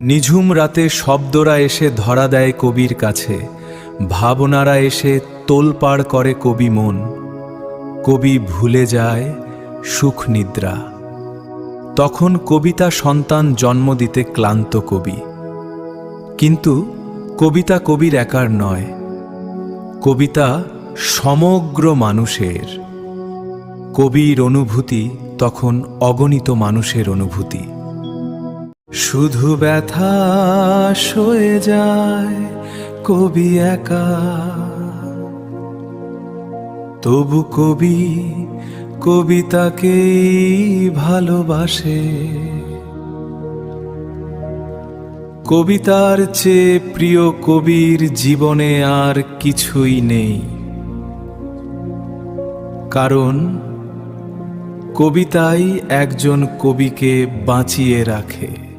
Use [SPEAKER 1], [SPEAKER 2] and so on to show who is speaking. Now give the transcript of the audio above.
[SPEAKER 1] নিঝুম রাতে শব্দরা এসে ধরা দেয় কবির কাছে, ভাবনারা এসে তোলপাড় করে কবি মন। কবি ভুলে যায় সুখ নিদ্রা। তখন কবিতা সন্তান জন্ম দিতে ক্লান্ত কবি। কিন্তু কবিতা কবির একার নয়, কবিতা সমগ্র মানুষের। কবির অনুভূতি তখন অগণিত মানুষের অনুভূতি। শুধু ব্যথা সয়ে যায় কবি একা, তবু কবি কবিতাকেই ভালোবাসে। কবিতার চেয়ে প্রিয় কবির জীবনে আর কিছুই নেই, কারণ কবিতাই একজন কবিকে বাঁচিয়ে রাখে।